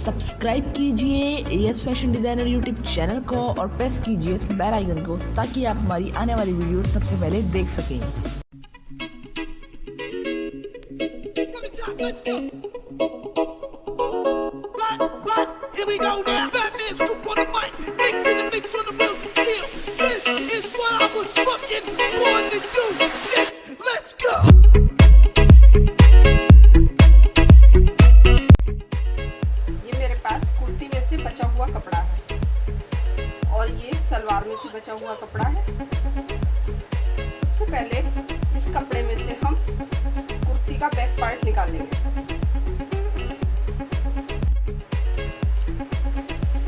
Subscribe कीजिए yes fashion designer YouTube channel को और प्रेस कीजिए इस बेल आइकन को ताकि आप हमारी आने वाली वीडियो सबसे पहले देख सकें। Here we go now. Batman scoop on the mic, mix in the mix on the wheels of steel. This is what I was fucking born to do. Let's go. ये मेरे पास कुर्ती में से बचा हुआ कपड़ा है और ये सलवार में से बचा हुआ कपड़ा है। सबसे पहले इस कपड़े में से हम कुर्ती का बैक पार्ट निकाल लेंगे।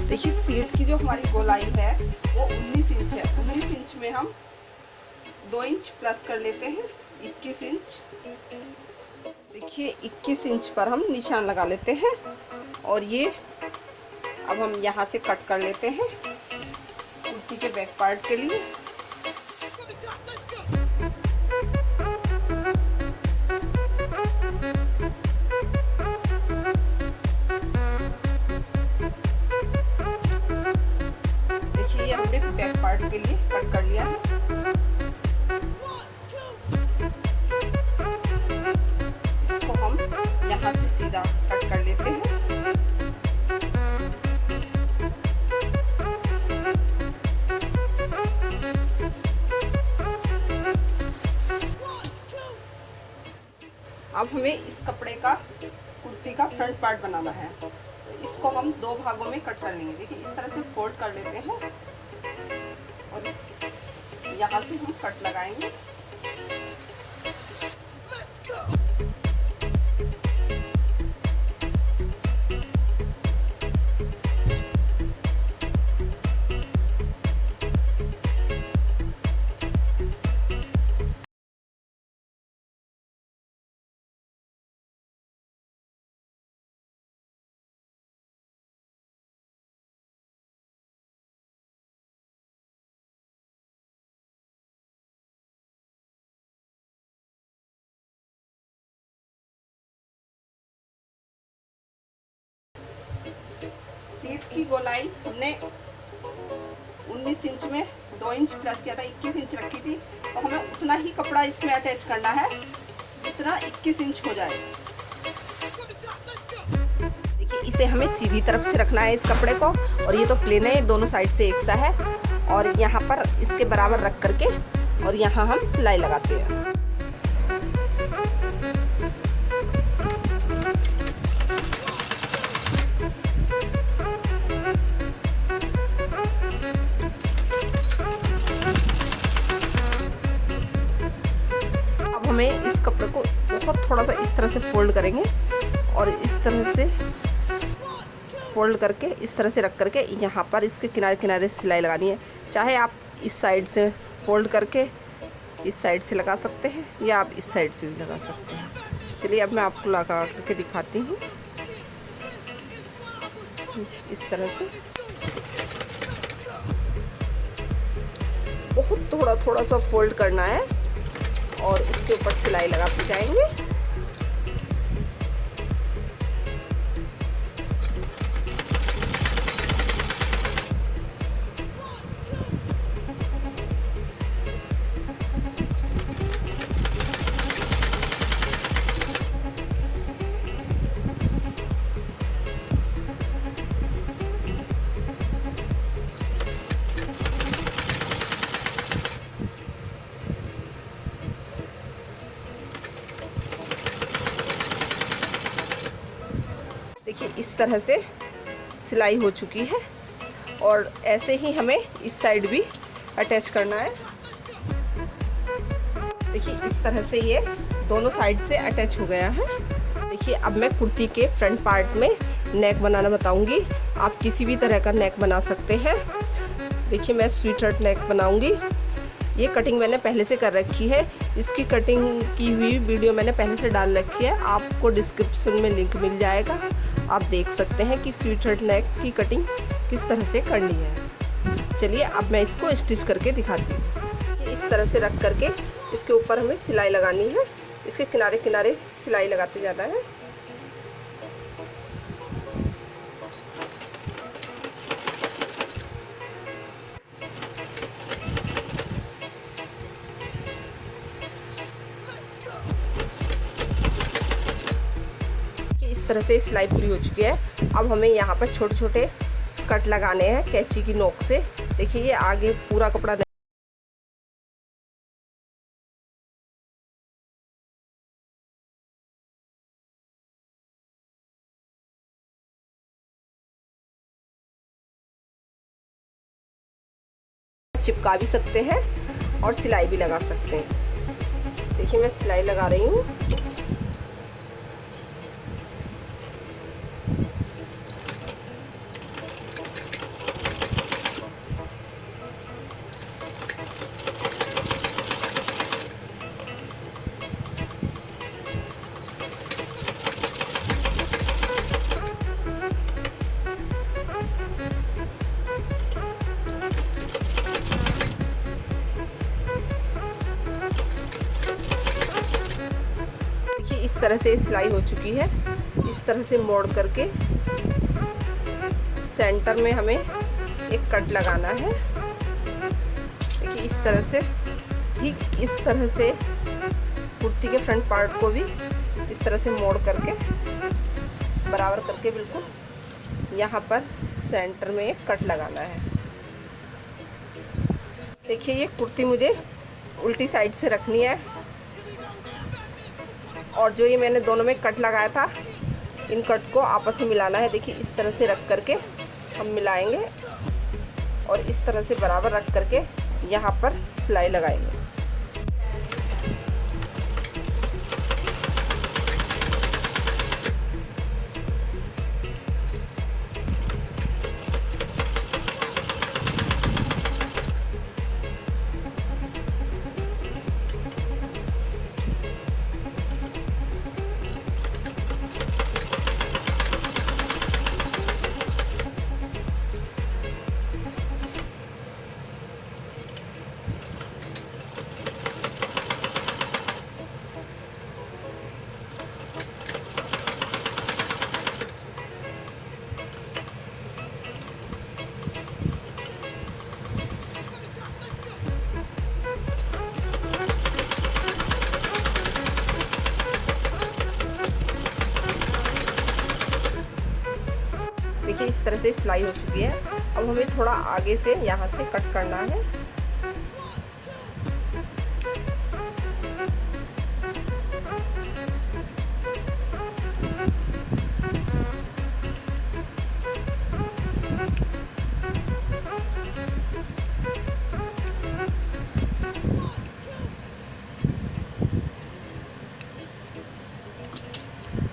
देखिए सीट की जो हमारी गोलाई है वो 19 इंच है। 19 इंच में हम 2 इंच प्लस कर लेते हैं 21 इंच। देखिए 21 इंच पर हम निशान लगा लेते हैं और ये अब हम यहाँ से कट कर लेते हैं कुर्ती के बैक पार्ट के लिए। देखिए ये हमने बैक पार्ट के लिए कट कर लिया है। इसको हम यहाँ से सीधा कट कर लेते हैं। अब हमें इस कपड़े का कुर्ती का फ्रंट पार्ट बनाना है तो इसको हम 2 भागों में कट कर लेंगे। देखिए इस तरह से फोल्ड कर लेते हैं और यहाँ से हम कट लगाएंगे। सीट की गोलाई हमने 19 इंच में 2 इंच प्लस किया था, 21 इंच रखी थी तो हमें उतना ही कपड़ा इसमें अटैच करना है जितना 21 इंच हो जाए। देखिए इसे हमें सीधी तरफ से रखना है इस कपड़े को और ये तो प्लेन है, दोनों साइड से एक सा है और यहाँ पर इसके बराबर रख करके और यहाँ हम सिलाई लगाते हैं। हमें इस कपड़े को बहुत थोड़ा सा इस तरह से फोल्ड करेंगे और इस तरह से फोल्ड करके इस तरह से रख करके यहाँ पर इसके किनारे किनारे सिलाई लगानी है। चाहे आप इस साइड से फोल्ड करके इस साइड से लगा सकते हैं या आप इस साइड से भी लगा सकते हैं। चलिए अब मैं आपको लगा करके दिखाती हूँ। इस तरह से बहुत थोड़ा सा फोल्ड करना है और इसके ऊपर सिलाई लगाते जाएंगे। देखिए इस तरह से सिलाई हो चुकी है और ऐसे ही हमें इस साइड भी अटैच करना है। देखिए इस तरह से ये दोनों साइड से अटैच हो गया है। देखिए अब मैं कुर्ती के फ्रंट पार्ट में नेक बनाना बताऊंगी। आप किसी भी तरह का नेक बना सकते हैं। देखिए मैं स्वीटहार्ट नेक बनाऊंगी। ये कटिंग मैंने पहले से कर रखी है। इसकी कटिंग की हुई वीडियो मैंने पहले से डाल रखी है, आपको डिस्क्रिप्शन में लिंक मिल जाएगा। आप देख सकते हैं कि स्वीटहार्ट नेक की कटिंग किस तरह से करनी है। चलिए अब मैं इसको स्टिच करके दिखाती हूँ। इस तरह से रख करके इसके ऊपर हमें सिलाई लगानी है। इसके किनारे किनारे सिलाई लगाते जाना है। तरह से सिलाई पूरी हो चुकी है। अब हमें यहाँ पर छोटे छोटे कट लगाने हैं कैंची की नोक से। देखिए ये आगे पूरा कपड़ा चिपका भी सकते हैं और सिलाई भी लगा सकते हैं। देखिए मैं सिलाई लगा रही हूँ। इस तरह से सिलाई हो चुकी है। इस तरह से मोड़ करके सेंटर में हमें एक कट लगाना है। देखिए इस तरह से, ठीक इस तरह से कुर्ती के फ्रंट पार्ट को भी इस तरह से मोड़ करके बराबर करके बिल्कुल यहाँ पर सेंटर में एक कट लगाना है। देखिए ये कुर्ती मुझे उल्टी साइड से रखनी है और जो ये मैंने दोनों में कट लगाया था इन कट को आपस में मिलाना है। देखिए इस तरह से रख करके हम मिलाएंगे और इस तरह से बराबर रख करके यहाँ पर सिलाई लगाएंगे। देखिए इस तरह से सिलाई हो चुकी है। अब हमें थोड़ा आगे से यहाँ से कट करना है।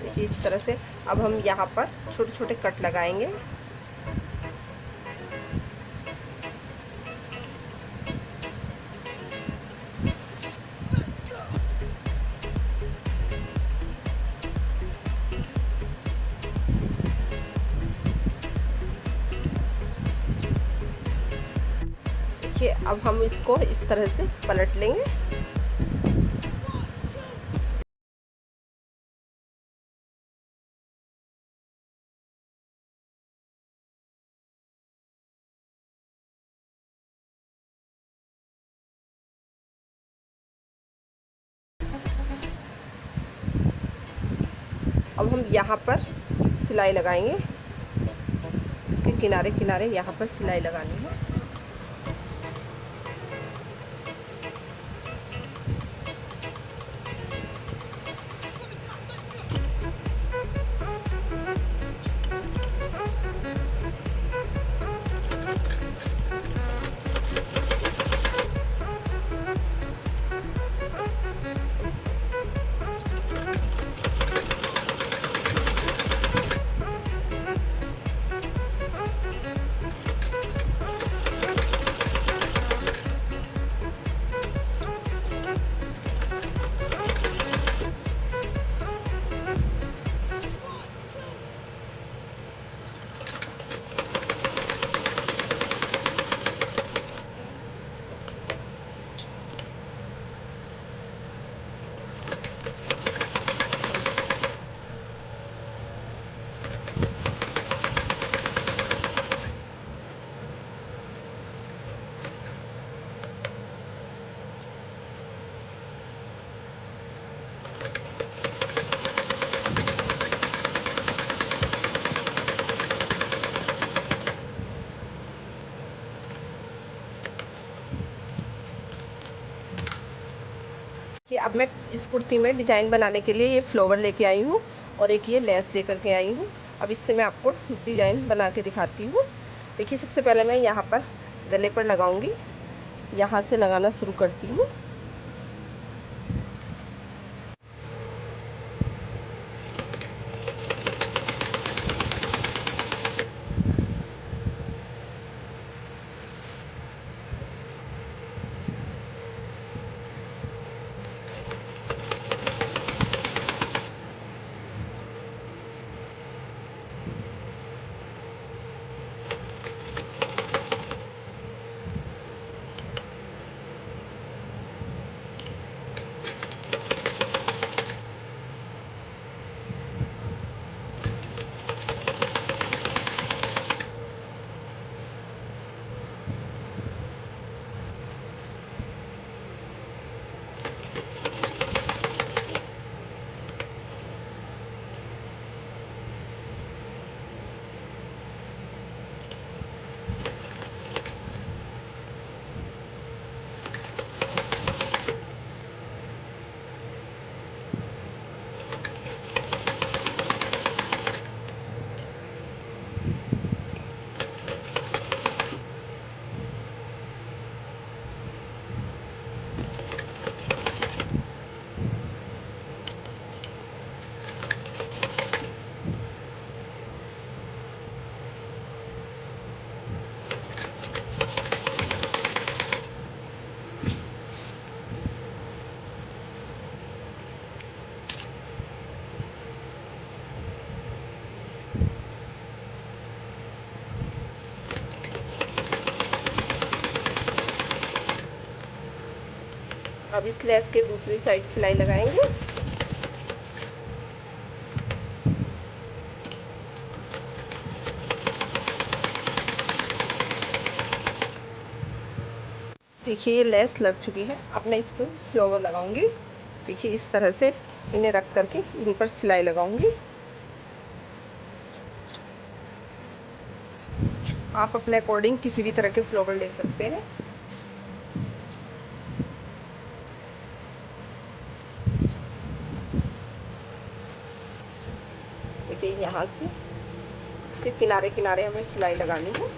देखिए इस तरह से अब हम यहाँ पर छोटे छोटे कट लगाएंगे। देखिए अब हम इसको इस तरह से पलट लेंगे। अब हम यहाँ पर सिलाई लगाएंगे। इसके किनारे किनारे यहाँ पर सिलाई लगानी है। अब मैं इस कुर्ती में डिज़ाइन बनाने के लिए ये फ्लावर लेके आई हूँ और एक ये लेस लेकर के आई हूँ। अब इससे मैं आपको डिज़ाइन बना के दिखाती हूँ। देखिए, सबसे पहले मैं यहाँ पर गले पर लगाऊंगी, यहाँ से लगाना शुरू करती हूँ। अब इस लेस के दूसरी साइड सिलाई लगाएंगे। देखिए, ये लेस लग चुकी है। अब मैं इस पर फ्लावर लगाऊंगी। देखिए, इस तरह से इन्हें रख करके इन पर सिलाई लगाऊंगी। आप अपने अकॉर्डिंग किसी भी तरह के फ्लावर ले सकते हैं। देखिए, यहाँ से इसके किनारे किनारे हमें सिलाई लगानी है।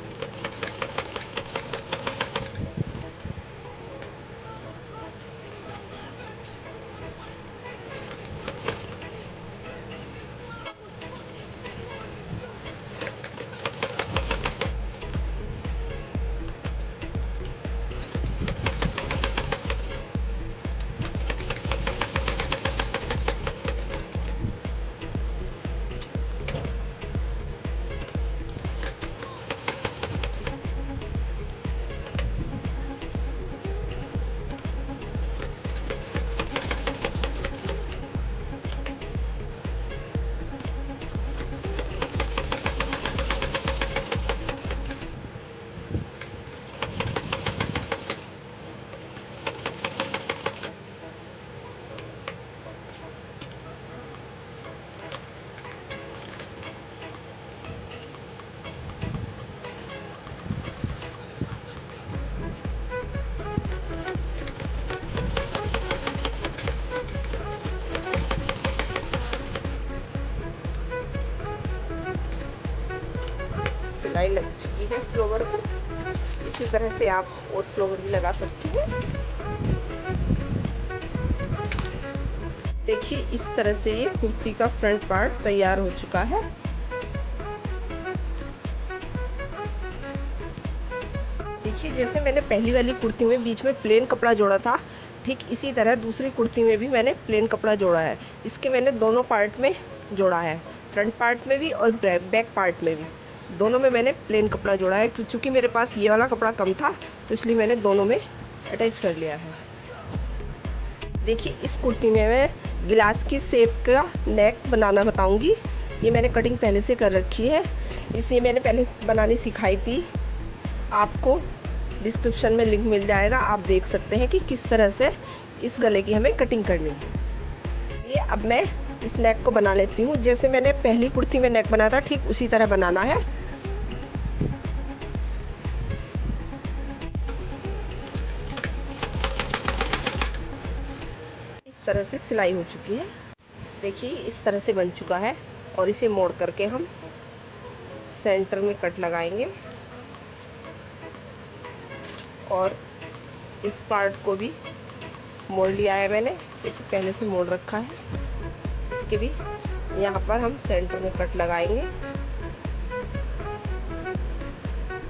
सिलाई लग चुकी है फ्लावर पर। इसी तरह से आप और फ्लावर भी लगा सकती हैं। देखिए, इस तरह से ये कुर्ती का फ्रंट पार्ट तैयार हो चुका है। देखिए, जैसे मैंने पहली वाली कुर्ती में बीच में प्लेन कपड़ा जोड़ा था, ठीक इसी तरह दूसरी कुर्ती में भी मैंने प्लेन कपड़ा जोड़ा है। इसके मैंने दोनों पार्ट में जोड़ा है, फ्रंट पार्ट में भी और बैक पार्ट में भी। दोनों में मैंने प्लेन कपड़ा जोड़ा है। क्योंकि मेरे पास ये वाला कपड़ा कम था, तो इसलिए मैंने दोनों में अटैच कर लिया है। देखिए, इस कुर्ती में मैं गिलास की शेप का नेक बनाना बताऊंगी। ये मैंने कटिंग पहले से कर रखी है। इसे मैंने पहले बनानी सिखाई थी। आपको डिस्क्रिप्शन में लिंक मिल जाएगा, आप देख सकते हैं कि किस तरह से इस गले की हमें कटिंग करनी है। ये अब मैं इस नेक को बना लेती हूँ। जैसे मैंने पहली कुर्ती में नेक बनाया था, ठीक उसी तरह बनाना है। इस तरह से सिलाई हो चुकी है। देखिए इस तरह से बन चुका है और इसे मोड़ करके हम सेंटर में कट लगाएंगे और इस पार्ट को भी मोड़ लिया है मैंने, देखिए पहले से मोड़ रखा है। इसके भी यहाँ पर हम सेंटर में कट लगाएंगे,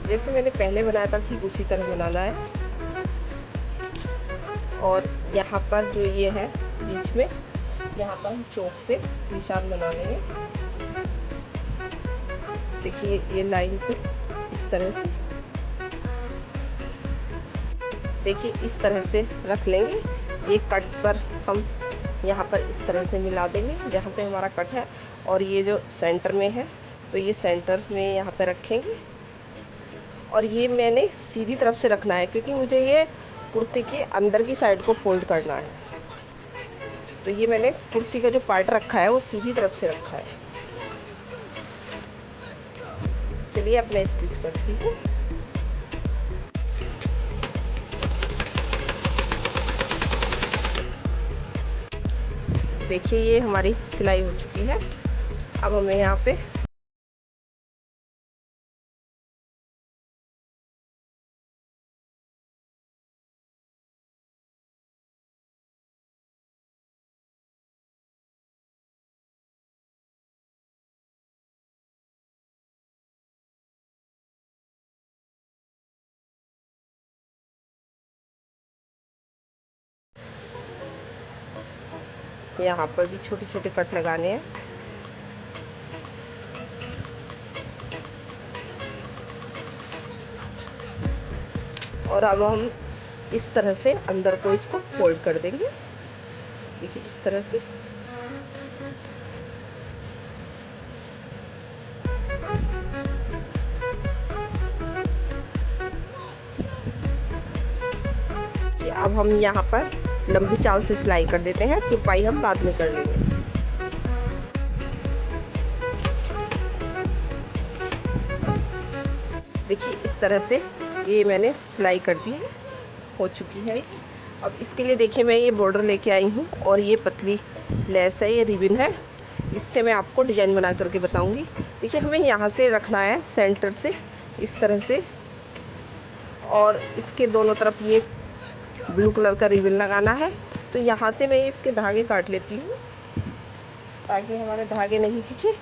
जैसे मैंने पहले बनाया था ठीक उसी तरह बनाना है। और यहाँ पर जो ये है बीच में, यहाँ पर हम चौक से निशान बना लेंगे। देखिए ये लाइन पे इस तरह से, देखिए इस तरह से रख लेंगे। ये कट पर हम यहाँ पर इस तरह से मिला देंगे जहाँ पे हमारा कट है, और ये जो सेंटर में है तो ये सेंटर में यहाँ पे रखेंगे। और ये मैंने सीधी तरफ से रखना है क्योंकि मुझे ये कुर्ती के अंदर की साइड को फोल्ड करना है, तो ये मैंने कुर्ती का जो पार्ट रखा है वो सीधी तरफ से रखा है। चलिए अब मैं स्टिच करती हूँ। देखिए ये हमारी सिलाई हो चुकी है। अब हमें यहाँ पे यहाँ पर भी छोटे छोटे कट लगाने हैं। और अब हम इस तरह से अंदर को इसको फोल्ड कर देंगे, देखिए इस तरह से। अब हम यहाँ पर लंबी चाल से सिलाई कर देते हैं, तुरपाई हम बाद में कर लेंगे। देखिए इस तरह से ये मैंने सिलाई कर दी है, हो चुकी है। अब इसके लिए देखिए मैं ये बॉर्डर लेके आई हूँ और ये पतली लेस है, ये रिबन है, इससे मैं आपको डिजाइन बना करके बताऊंगी। देखिए हमें यहाँ से रखना है सेंटर से इस तरह से, और इसके दोनों तरफ ये ब्लू कलर का रिबन लगाना है। तो यहाँ से मैं इसके धागे काट लेती हूँ ताकि हमारे धागे नहीं खींचे,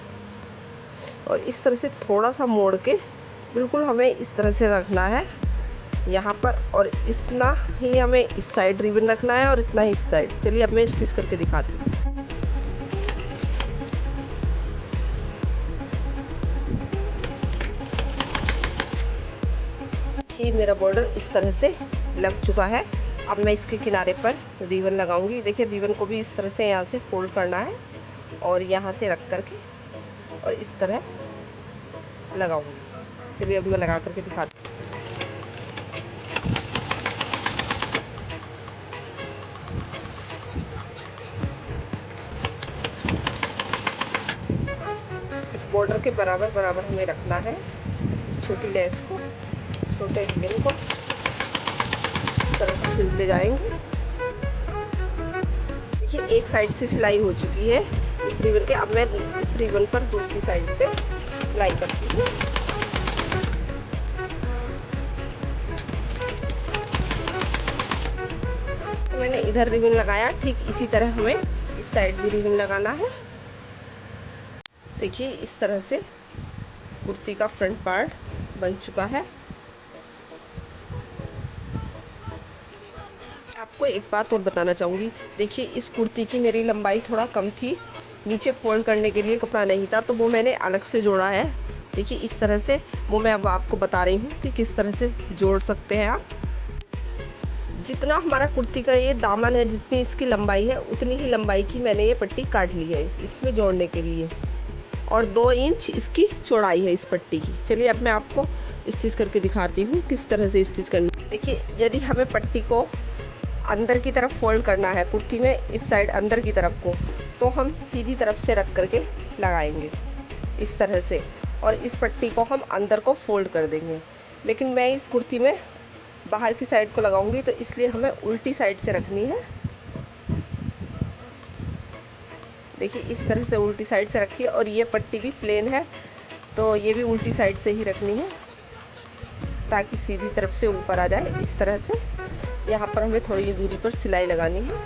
और इस तरह से थोड़ा सा मोड़ के बिल्कुल हमें इस तरह से रखना है यहाँ पर, और इतना ही हमें इस साइड रिबन रखना है और इतना ही इस साइड। चलिए अब मैं स्टिच करके दिखाती हूँ। ये मेरा बॉर्डर इस तरह से लग चुका है। अब मैं इसके किनारे पर रिबन लगाऊंगी। देखिए रिबन को भी इस तरह से यहाँ से फोल्ड करना है और यहाँ से रख करके और इस तरह लगाऊंगी। चलिए अब मैं लगा करके दिखाती हूँ। इस बॉर्डर के बराबर बराबर हमें रखना है इस छोटी लेस को, छोटे रिबन को इस तरह से सिलते जाएंगे। देखिए एक साइड से सिलाई हो चुकी है इस रिबन के। अब मैं इस रिबन पर दूसरी साइड से सिलाई करती हूँ। तो मैंने इधर रिबन लगाया, ठीक इसी तरह हमें इस साइड भी रिबन लगाना है। देखिए इस तरह से कुर्ती का फ्रंट पार्ट बन चुका है। आपको एक बात और बताना चाहूँगी, देखिए इस कुर्ती की मेरी लंबाई थोड़ा कम थी, नीचे फोल्ड करने के लिए कपड़ा नहीं था, तो वो मैंने अलग से जोड़ा है। देखिए इस तरह से, वो मैं अब आपको बता रही हूँ कि किस तरह से जोड़ सकते हैं आप। जितना हमारा कुर्ती का ये दामन है, जितनी इसकी लंबाई है उतनी ही लंबाई की मैंने ये पट्टी काट ली है इसमें जोड़ने के लिए, और 2 इंच इसकी चौड़ाई है इस पट्टी की। चलिए अब मैं आपको स्टिच करके दिखाती हूँ किस तरह से स्टिच करनी। देखिए यदि हमें पट्टी को अंदर की तरफ फोल्ड करना है कुर्ती में, इस साइड अंदर की तरफ को, तो हम सीधी तरफ से रख करके लगाएंगे इस तरह से, और इस पट्टी को हम अंदर को फोल्ड कर देंगे। लेकिन मैं इस कुर्ती में बाहर की साइड को लगाऊंगी, तो इसलिए हमें उल्टी साइड से रखनी है। देखिए इस तरह से उल्टी साइड से रखिए, और ये पट्टी भी प्लेन है तो ये भी उल्टी साइड से ही रखनी है ताकि सीधी तरफ से ऊपर आ जाए। इस तरह से यहाँ पर हमें थोड़ी दूरी पर सिलाई लगानी है।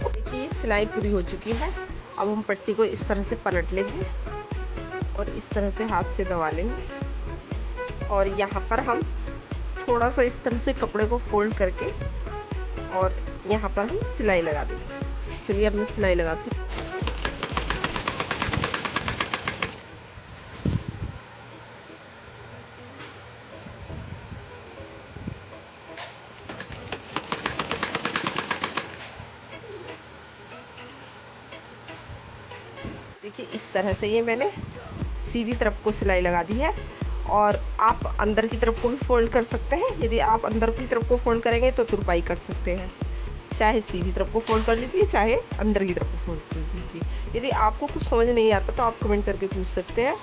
देखिए सिलाई पूरी हो चुकी है। अब हम पट्टी को इस तरह से पलट लेंगे और इस तरह से हाथ से दबा लेंगे, और यहाँ पर हम थोड़ा सा इस तरह से कपड़े को फोल्ड करके और यहाँ पर हम सिलाई लगा देंगे। चलिए अब मैं सिलाई लगाती हूँ। देखिए इस तरह से ये मैंने सीधी तरफ को सिलाई लगा दी है, और आप अंदर की तरफ को भी फोल्ड कर सकते हैं। यदि आप अंदर की तरफ को फोल्ड करेंगे तो तुरपाई कर सकते हैं। चाहे सीधी तरफ को फोल्ड कर लीजिए, चाहे अंदर की तरफ को फोल्ड कर लीजिए। यदि आपको कुछ समझ नहीं आता तो आप कमेंट करके पूछ सकते हैं।